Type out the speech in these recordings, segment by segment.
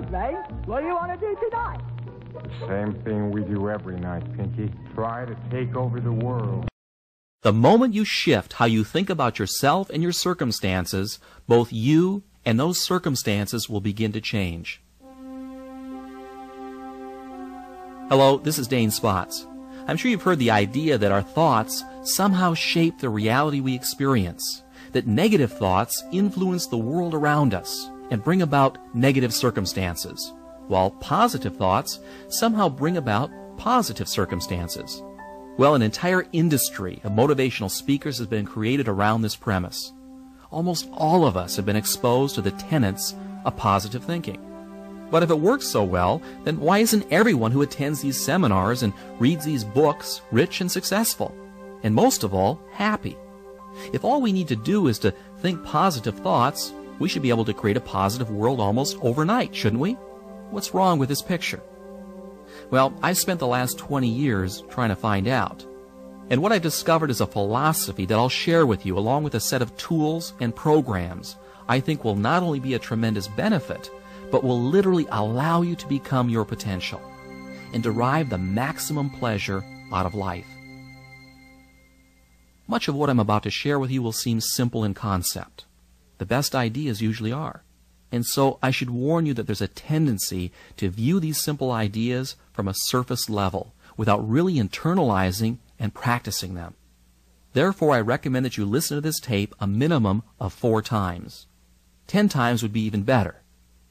Ray. What do you want to do tonight? Same thing we do every night, Pinky. Try to take over the world. The moment you shift how you think about yourself and your circumstances, both you and those circumstances will begin to change. Hello, this is Dane Spots. I'm sure you've heard the idea that our thoughts somehow shape the reality we experience, that negative thoughts influence the world around us and bring about negative circumstances, while positive thoughts somehow bring about positive circumstances. Well, an entire industry of motivational speakers has been created around this premise. Almost all of us have been exposed to the tenets of positive thinking. But if it works so well, then why isn't everyone who attends these seminars and reads these books rich and successful? And most of all, happy? If all we need to do is to think positive thoughts, we should be able to create a positive world almost overnight, shouldn't we? What's wrong with this picture? Well, I've spent the last 20 years trying to find out. And what I've discovered is a philosophy that I'll share with you along with a set of tools and programs I think will not only be a tremendous benefit, but will literally allow you to become your potential and derive the maximum pleasure out of life. Much of what I'm about to share with you will seem simple in concept. The best ideas usually are. And so I should warn you that there's a tendency to view these simple ideas from a surface level without really internalizing and practicing them. Therefore, I recommend that you listen to this tape a minimum of 4 times. 10 times would be even better.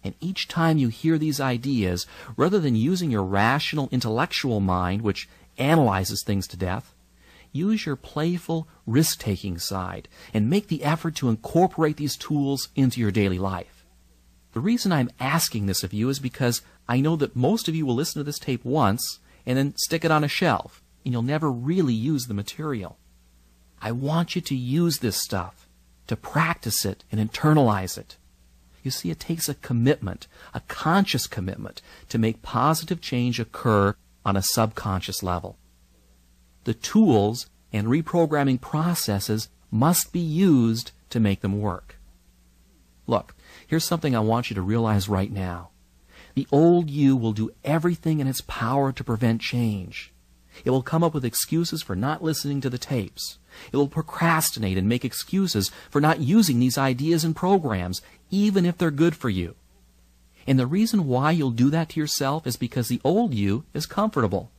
And each time you hear these ideas, rather than using your rational, intellectual mind, which analyzes things to death, use your playful, risk-taking side and make the effort to incorporate these tools into your daily life. The reason I'm asking this of you is because I know that most of you will listen to this tape once and then stick it on a shelf, and you'll never really use the material. I want you to use this stuff, to practice it and internalize it. You see, it takes a commitment, a conscious commitment, to make positive change occur on a subconscious level. The tools and reprogramming processes must be used to make them work. Look, here's something I want you to realize right now. The old you will do everything in its power to prevent change. It will come up with excuses for not listening to the tapes. It will procrastinate and make excuses for not using these ideas and programs, even if they're good for you. And the reason why you'll do that to yourself is because the old you is comfortable.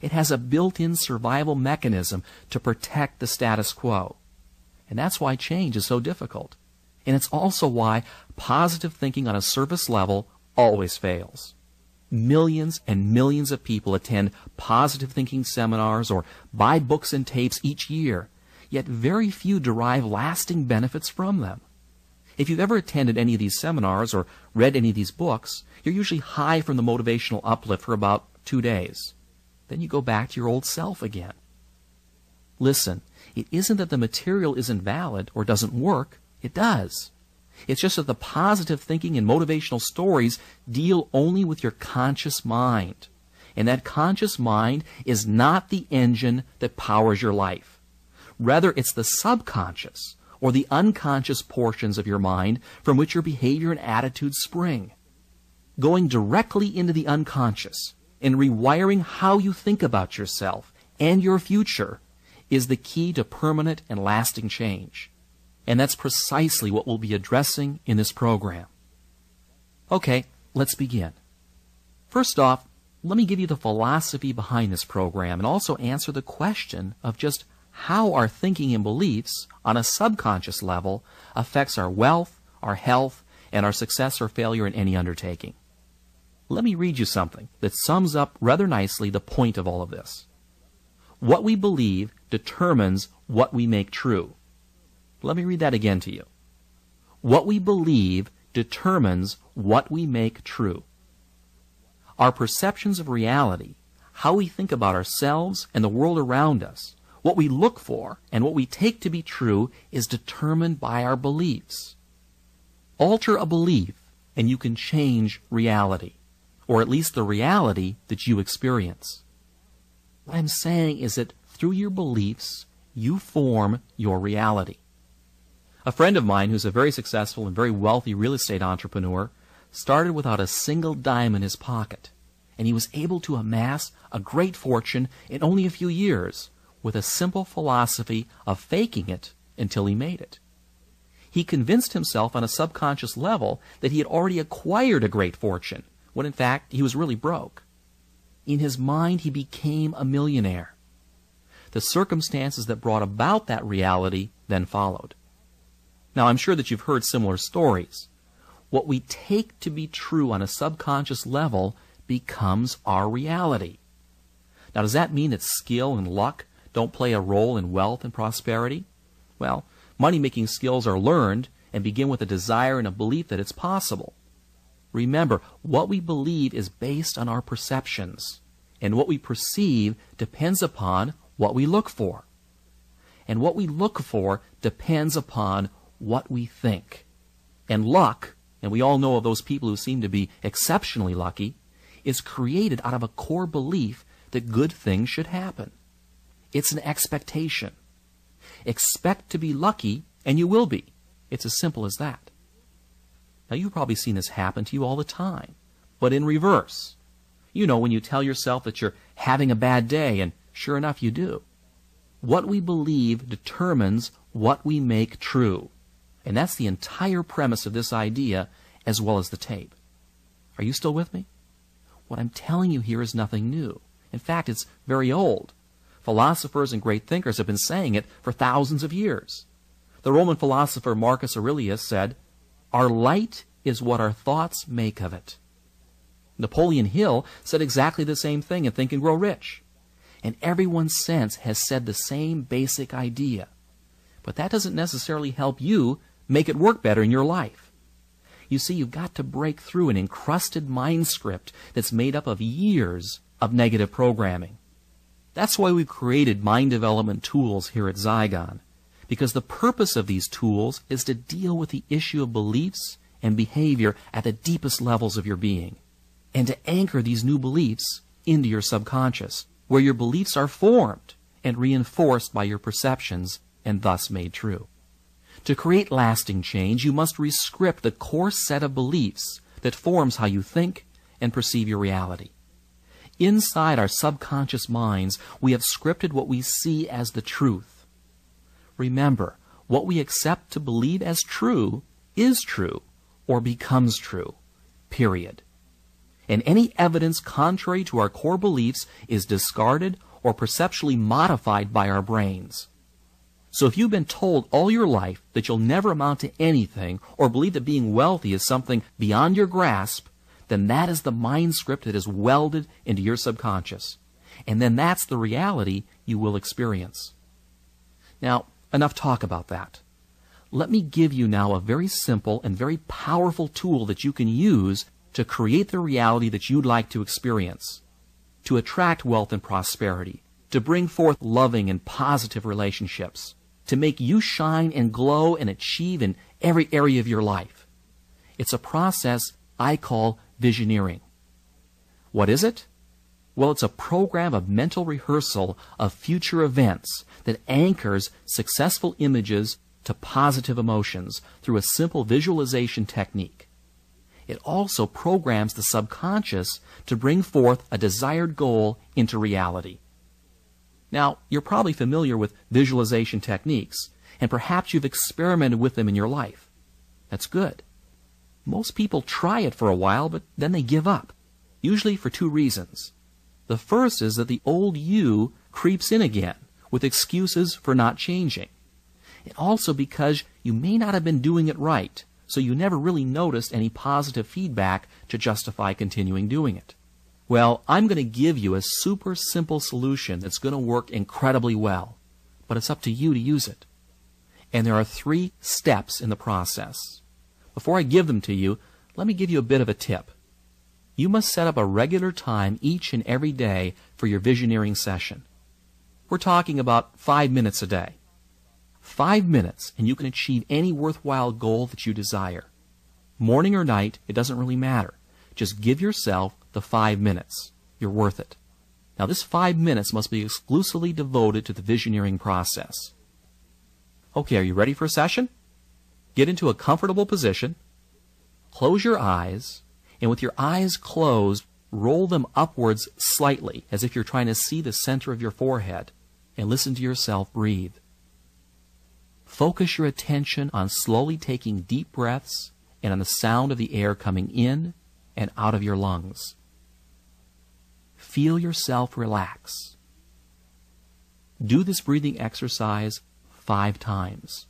It has a built-in survival mechanism to protect the status quo. And that's why change is so difficult. And it's also why positive thinking on a surface level always fails. Millions and millions of people attend positive thinking seminars or buy books and tapes each year, yet very few derive lasting benefits from them. If you've ever attended any of these seminars or read any of these books, you're usually high from the motivational uplift for about 2 days. Then you go back to your old self again. Listen, it isn't that the material isn't valid or doesn't work. It does. It's just that the positive thinking and motivational stories deal only with your conscious mind. And that conscious mind is not the engine that powers your life. Rather, it's the subconscious or the unconscious portions of your mind from which your behavior and attitudes spring. Going directly into the unconscious and rewiring how you think about yourself and your future is the key to permanent and lasting change. And that's precisely what we'll be addressing in this program. Okay, let's begin. First off, let me give you the philosophy behind this program and also answer the question of just how our thinking and beliefs on a subconscious level affects our wealth, our health, and our success or failure in any undertaking. Let me read you something that sums up rather nicely the point of all of this. What we believe determines what we make true. Let me read that again to you. What we believe determines what we make true. Our perceptions of reality, how we think about ourselves and the world around us, what we look for and what we take to be true is determined by our beliefs. Alter a belief and you can change reality, or at least the reality that you experience. What I'm saying is that through your beliefs, you form your reality. A friend of mine who's a very successful and very wealthy real estate entrepreneur started without a single dime in his pocket, and he was able to amass a great fortune in only a few years with a simple philosophy of faking it until he made it. He convinced himself on a subconscious level that he had already acquired a great fortune, when in fact he was really broke. In his mind, he became a millionaire. The circumstances that brought about that reality then followed. Now, I'm sure that you've heard similar stories. What we take to be true on a subconscious level becomes our reality. Now, does that mean that skill and luck don't play a role in wealth and prosperity? Well, money-making skills are learned and begin with a desire and a belief that it's possible. Remember, what we believe is based on our perceptions, and what we perceive depends upon what we look for. And what we look for depends upon what we think. And luck, and we all know of those people who seem to be exceptionally lucky, is created out of a core belief that good things should happen. It's an expectation. Expect to be lucky, and you will be. It's as simple as that. Now, you've probably seen this happen to you all the time, but in reverse. You know, when you tell yourself that you're having a bad day, and sure enough, you do. What we believe determines what we make true. And that's the entire premise of this idea, as well as the tape. Are you still with me? What I'm telling you here is nothing new. In fact, it's very old. Philosophers and great thinkers have been saying it for thousands of years. The Roman philosopher Marcus Aurelius said, "Our light is what our thoughts make of it." Napoleon Hill said exactly the same thing in Think and Grow Rich. And everyone since has said the same basic idea. But that doesn't necessarily help you make it work better in your life. You see, you've got to break through an encrusted mind script that's made up of years of negative programming. That's why we've created mind development tools here at Zygon, because the purpose of these tools is to deal with the issue of beliefs and behavior at the deepest levels of your being, and to anchor these new beliefs into your subconscious, where your beliefs are formed and reinforced by your perceptions and thus made true. To create lasting change, you must rescript the core set of beliefs that forms how you think and perceive your reality. Inside our subconscious minds, we have scripted what we see as the truth. Remember, what we accept to believe as true is true or becomes true, period. And any evidence contrary to our core beliefs is discarded or perceptually modified by our brains. So if you've been told all your life that you'll never amount to anything, or believe that being wealthy is something beyond your grasp, then that is the mind script that is welded into your subconscious. And then that's the reality you will experience. Now, enough talk about that. Let me give you now a very simple and very powerful tool that you can use to create the reality that you'd like to experience, to attract wealth and prosperity, to bring forth loving and positive relationships, to make you shine and glow and achieve in every area of your life. It's a process I call visioneering. What is it? Well, it's a program of mental rehearsal of future events that anchors successful images to positive emotions through a simple visualization technique. It also programs the subconscious to bring forth a desired goal into reality. Now, you're probably familiar with visualization techniques, and perhaps you've experimented with them in your life. That's good. Most people try it for a while, but then they give up, usually for two reasons. The first is that the old you creeps in again with excuses for not changing. And also because you may not have been doing it right, so you never really noticed any positive feedback to justify continuing doing it. Well, I'm going to give you a super simple solution that's going to work incredibly well, but it's up to you to use it. And there are 3 steps in the process. Before I give them to you, let me give you a bit of a tip. You must set up a regular time each and every day for your visioneering session. We're talking about 5 minutes a day. 5 minutes, and you can achieve any worthwhile goal that you desire. Morning or night, it doesn't really matter. Just give yourself the 5 minutes. You're worth it. Now, this 5 minutes must be exclusively devoted to the visioneering process. Okay, are you ready for a session? Get into a comfortable position. Close your eyes and with your eyes closed, roll them upwards slightly, as if you're trying to see the center of your forehead, and listen to yourself breathe. Focus your attention on slowly taking deep breaths and on the sound of the air coming in and out of your lungs. Feel yourself relax. Do this breathing exercise 5 times.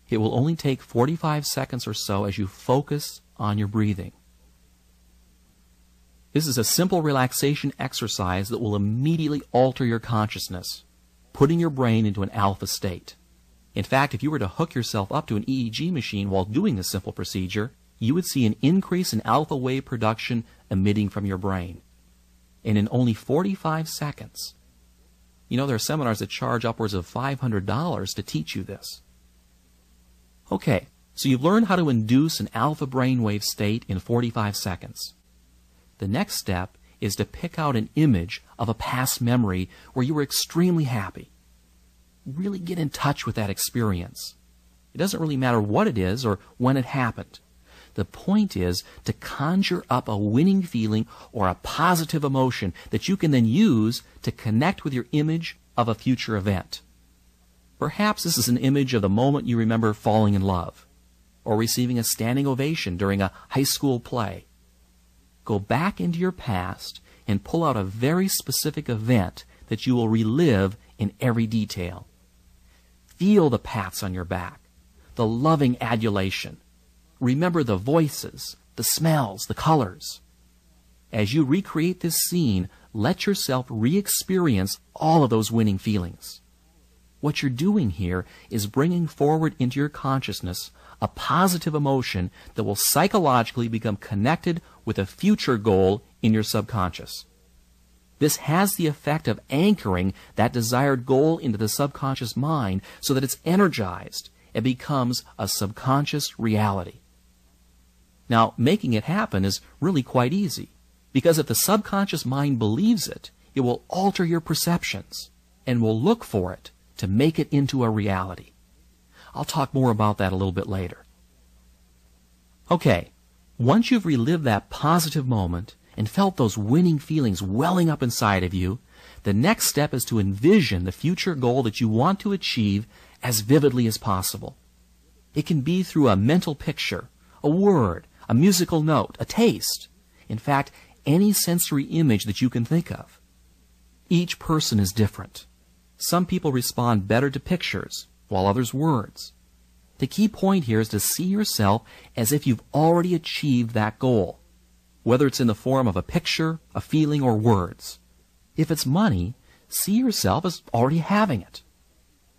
It will only take 45 seconds or so as you focus on your breathing. This is a simple relaxation exercise that will immediately alter your consciousness, putting your brain into an alpha state. In fact, if you were to hook yourself up to an EEG machine while doing this simple procedure, you would see an increase in alpha wave production emitting from your brain. And in only 45 seconds. You know, there are seminars that charge upwards of $500 to teach you this. Okay, so you've learned how to induce an alpha brainwave state in 45 seconds. The next step is to pick out an image of a past memory where you were extremely happy. Really get in touch with that experience. It doesn't really matter what it is or when it happened. The point is to conjure up a winning feeling or a positive emotion that you can then use to connect with your image of a future event. Perhaps this is an image of the moment you remember falling in love, or receiving a standing ovation during a high school play. Go back into your past and pull out a very specific event that you will relive in every detail. Feel the pats on your back, the loving adulation. Remember the voices, the smells, the colors. As you recreate this scene, let yourself re-experience all of those winning feelings. What you're doing here is bringing forward into your consciousness a positive emotion that will psychologically become connected with a future goal in your subconscious. This has the effect of anchoring that desired goal into the subconscious mind so that it's energized and becomes a subconscious reality. Now, making it happen is really quite easy, because if the subconscious mind believes it, it will alter your perceptions and will look for it to make it into a reality. I'll talk more about that a little bit later. Okay, once you've relived that positive moment and felt those winning feelings welling up inside of you, the next step is to envision the future goal that you want to achieve as vividly as possible. It can be through a mental picture, a word, a musical note, a taste. In fact, any sensory image that you can think of. Each person is different. Some people respond better to pictures, while others words. The key point here is to see yourself as if you've already achieved that goal, whether it's in the form of a picture, a feeling, or words. If it's money, see yourself as already having it.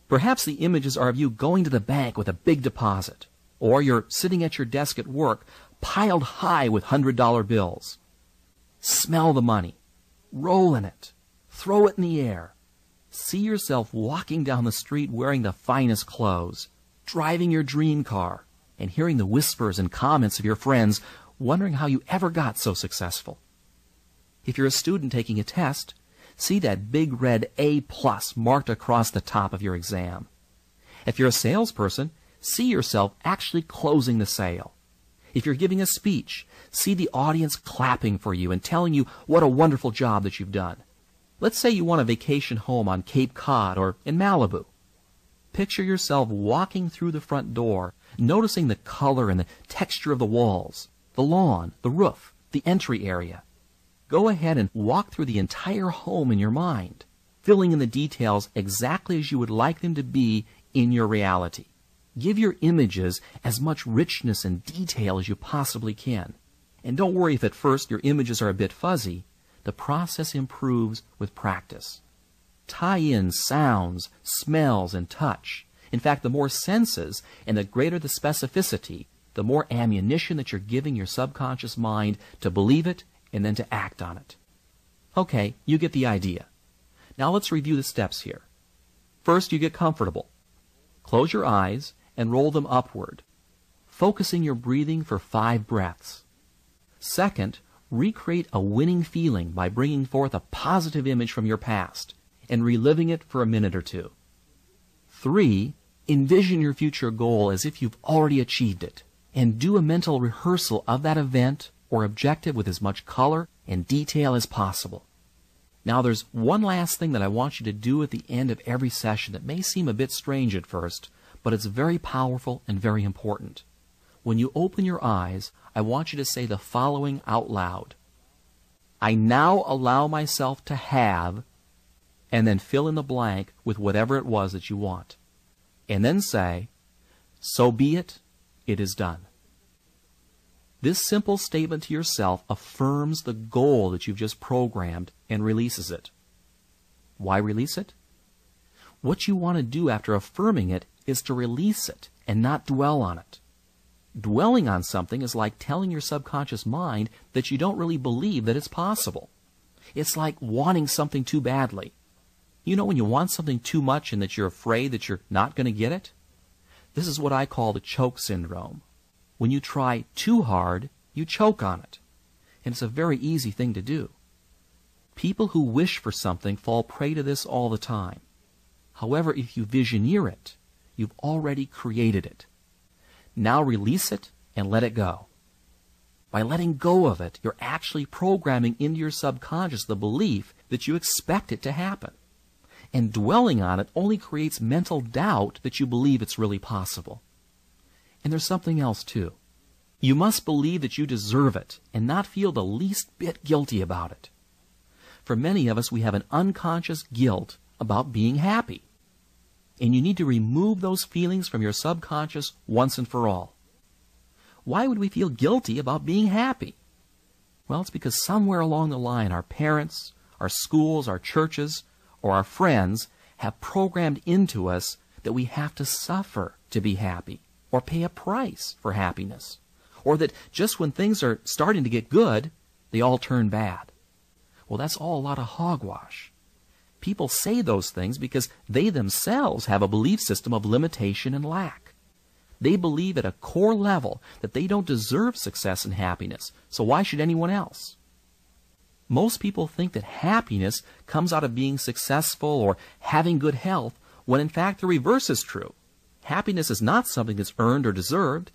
Perhaps the images are of you going to the bank with a big deposit, or you're sitting at your desk at work piled high with $100 bills. Smell the money, roll in it, throw it in the air. See yourself walking down the street wearing the finest clothes, driving your dream car, and hearing the whispers and comments of your friends, wondering how you ever got so successful. If you're a student taking a test, see that big red A+ marked across the top of your exam. If you're a salesperson, see yourself actually closing the sale. If you're giving a speech, see the audience clapping for you and telling you what a wonderful job that you've done. Let's say you want a vacation home on Cape Cod or in Malibu. Picture yourself walking through the front door, noticing the color and the texture of the walls, the lawn, the roof, the entry area. Go ahead and walk through the entire home in your mind, filling in the details exactly as you would like them to be in your reality. Give your images as much richness and detail as you possibly can. And don't worry if at first your images are a bit fuzzy. The process improves with practice. Tie in sounds, smells, and touch. In fact, the more senses and the greater the specificity, the more ammunition that you're giving your subconscious mind to believe it and then to act on it. Okay, you get the idea. Now let's review the steps here. First, you get comfortable. Close your eyes and roll them upward, focusing your breathing for 5 breaths. Second, recreate a winning feeling by bringing forth a positive image from your past and reliving it for a minute or 2. 3, envision your future goal as if you've already achieved it and do a mental rehearsal of that event or objective with as much color and detail as possible. Now there's one last thing that I want you to do at the end of every session that may seem a bit strange at first, but it's very powerful and very important. When you open your eyes, I want you to say the following out loud. I now allow myself to have, and then fill in the blank with whatever it was that you want. And then say, so be it, it is done. This simple statement to yourself affirms the goal that you've just programmed and releases it. Why release it? What you want to do after affirming it is to release it and not dwell on it. Dwelling on something is like telling your subconscious mind that you don't really believe that it's possible. It's like wanting something too badly. You know when you want something too much and that you're afraid that you're not going to get it? This is what I call the choke syndrome. When you try too hard, you choke on it. And it's a very easy thing to do. People who wish for something fall prey to this all the time. However, if you visioneer it, you've already created it. Now release it and let it go. By letting go of it, you're actually programming into your subconscious the belief that you expect it to happen. And dwelling on it only creates mental doubt that you believe it's really possible. And there's something else too. You must believe that you deserve it and not feel the least bit guilty about it. For many of us, we have an unconscious guilt about being happy. And you need to remove those feelings from your subconscious once and for all. Why would we feel guilty about being happy? Well, it's because somewhere along the line, our parents, our schools, our churches, or our friends have programmed into us that we have to suffer to be happy, or pay a price for happiness, or that just when things are starting to get good, they all turn bad. Well, that's all a lot of hogwash. People say those things because they themselves have a belief system of limitation and lack. They believe at a core level that they don't deserve success and happiness, so why should anyone else? Most people think that happiness comes out of being successful or having good health, when in fact the reverse is true. Happiness is not something that's earned or deserved.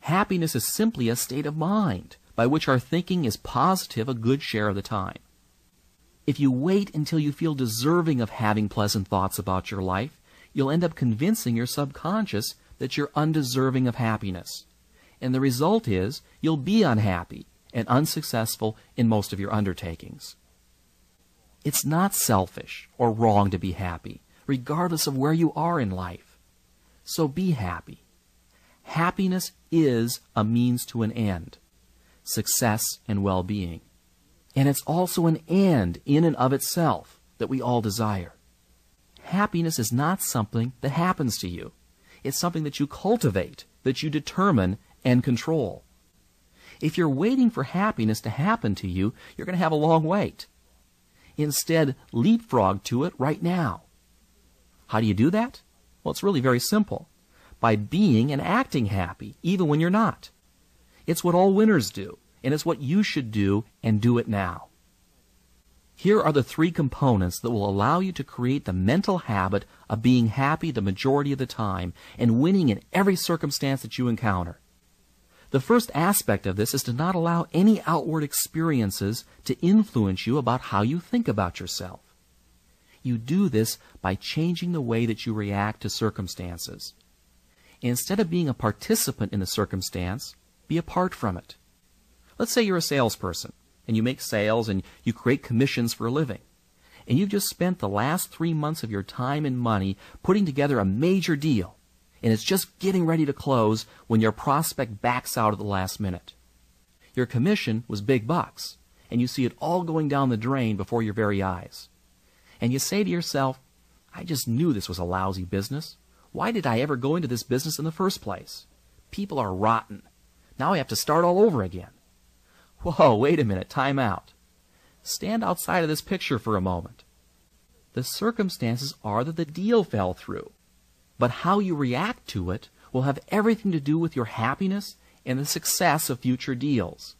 Happiness is simply a state of mind by which our thinking is positive a good share of the time. If you wait until you feel deserving of having pleasant thoughts about your life, you'll end up convincing your subconscious that you're undeserving of happiness. And the result is you'll be unhappy and unsuccessful in most of your undertakings. It's not selfish or wrong to be happy, regardless of where you are in life. So be happy. Happiness is a means to an end, success and well-being. And it's also an end in and of itself that we all desire. Happiness is not something that happens to you. It's something that you cultivate, that you determine and control. If you're waiting for happiness to happen to you, you're going to have a long wait. Instead, leapfrog to it right now. How do you do that? Well, it's really very simple. By being and acting happy, even when you're not. It's what all winners do, and it's what you should do, and do it now. Here are the 3 components that will allow you to create the mental habit of being happy the majority of the time and winning in every circumstance that you encounter. The first aspect of this is to not allow any outward experiences to influence you about how you think about yourself. You do this by changing the way that you react to circumstances. Instead of being a participant in the circumstance, be apart from it. Let's say you're a salesperson, and you make sales and you create commissions for a living. And you've just spent the last 3 months of your time and money putting together a major deal. And it's just getting ready to close when your prospect backs out at the last minute. Your commission was big bucks, and you see it all going down the drain before your very eyes. And you say to yourself, I just knew this was a lousy business. Why did I ever go into this business in the first place? People are rotten. Now I have to start all over again. Whoa, wait a minute, time out. Stand outside of this picture for a moment. The circumstances are that the deal fell through. But how you react to it will have everything to do with your happiness and the success of future deals.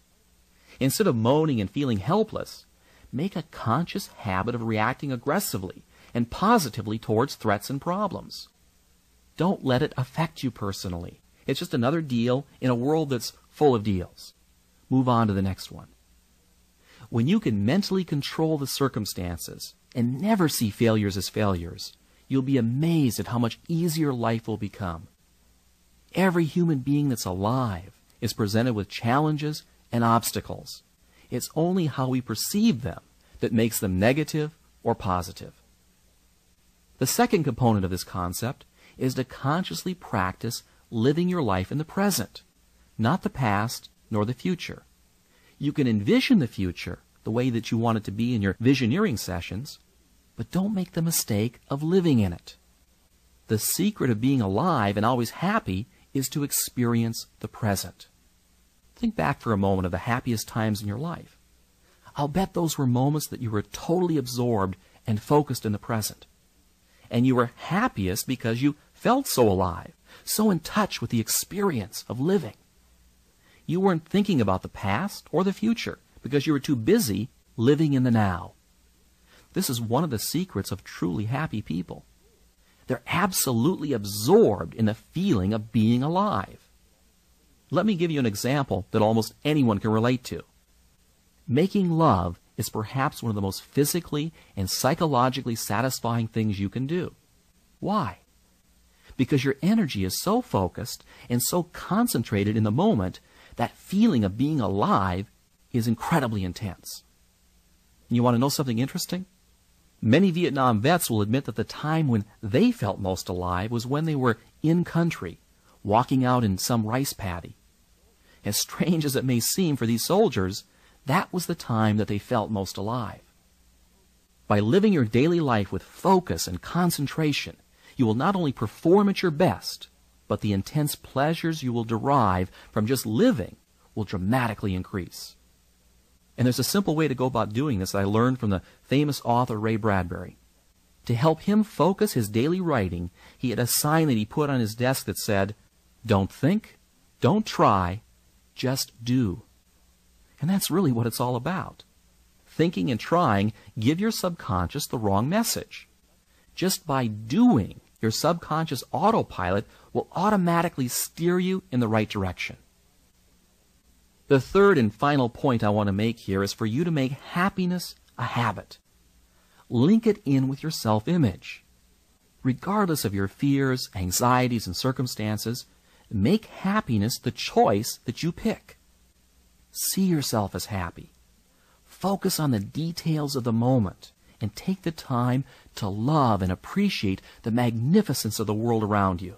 Instead of moaning and feeling helpless, make a conscious habit of reacting aggressively and positively towards threats and problems. Don't let it affect you personally. It's just another deal in a world that's full of deals. Move on to the next one. When you can mentally control the circumstances and never see failures as failures, you'll be amazed at how much easier life will become. Every human being that's alive is presented with challenges and obstacles. It's only how we perceive them that makes them negative or positive. The second component of this concept is to consciously practice living your life in the present, not the past nor the future. You can envision the future the way that you want it to be in your visioneering sessions, but don't make the mistake of living in it. The secret of being alive and always happy is to experience the present. Think back for a moment of the happiest times in your life. I'll bet those were moments that you were totally absorbed and focused in the present. And you were happiest because you felt so alive, so in touch with the experience of living. You weren't thinking about the past or the future because you were too busy living in the now. This is one of the secrets of truly happy people. They're absolutely absorbed in the feeling of being alive. Let me give you an example that almost anyone can relate to. Making love is perhaps one of the most physically and psychologically satisfying things you can do. Why? Because your energy is so focused and so concentrated in the moment that feeling of being alive is incredibly intense. You want to know something interesting? Many Vietnam vets will admit that the time when they felt most alive was when they were in country, walking out in some rice paddy. As strange as it may seem for these soldiers, that was the time that they felt most alive. By living your daily life with focus and concentration, you will not only perform at your best, but the intense pleasures you will derive from just living will dramatically increase. And there's a simple way to go about doing this that I learned from the famous author Ray Bradbury. To help him focus his daily writing, he had a sign that he put on his desk that said, "Don't think, don't try, just do." And that's really what it's all about. Thinking and trying give your subconscious the wrong message. Just by doing, your subconscious autopilot will automatically steer you in the right direction. The third and final point I want to make here is for you to make happiness a habit. Link it in with your self-image. Regardless of your fears, anxieties, and circumstances, make happiness the choice that you pick. See yourself as happy. Focus on the details of the moment and take the time to love and appreciate the magnificence of the world around you.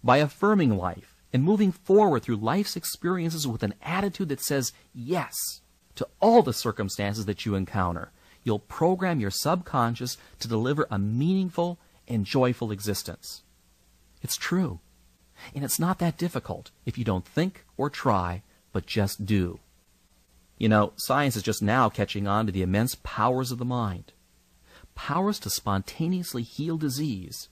By affirming life and moving forward through life's experiences with an attitude that says yes to all the circumstances that you encounter, you'll program your subconscious to deliver a meaningful and joyful existence. It's true. And it's not that difficult if you don't think or try, but just do. You know, science is just now catching on to the immense powers of the mind. Powers to spontaneously heal disease.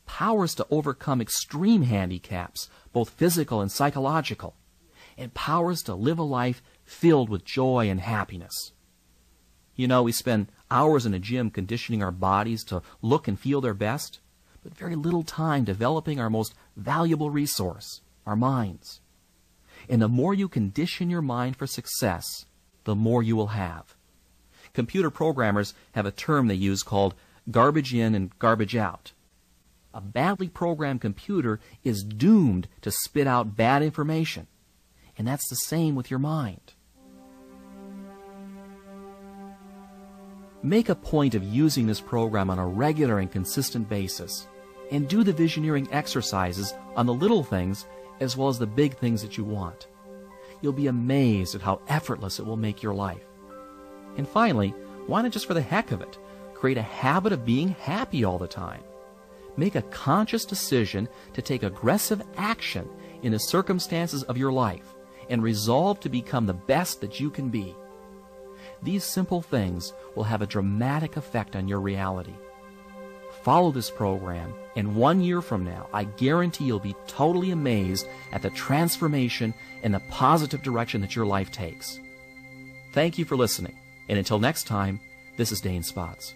Powers to overcome extreme handicaps, both physical and psychological. And powers to live a life filled with joy and happiness. You know, we spend hours in a gym conditioning our bodies to look and feel their best, but very little time developing our most valuable resource, our minds. And the more you condition your mind for success, the more you will have. Computer programmers have a term they use called garbage in and garbage out. A badly programmed computer is doomed to spit out bad information. And that's the same with your mind. Make a point of using this program on a regular and consistent basis. And do the visioneering exercises on the little things as well as the big things that you want. You'll be amazed at how effortless it will make your life. And finally, why not just for the heck of it, create a habit of being happy all the time? Make a conscious decision to take aggressive action in the circumstances of your life and resolve to become the best that you can be. These simple things will have a dramatic effect on your reality. Follow this program, and 1 year from now, I guarantee you'll be totally amazed at the transformation and the positive direction that your life takes. Thank you for listening, and until next time, this is Dane Spots.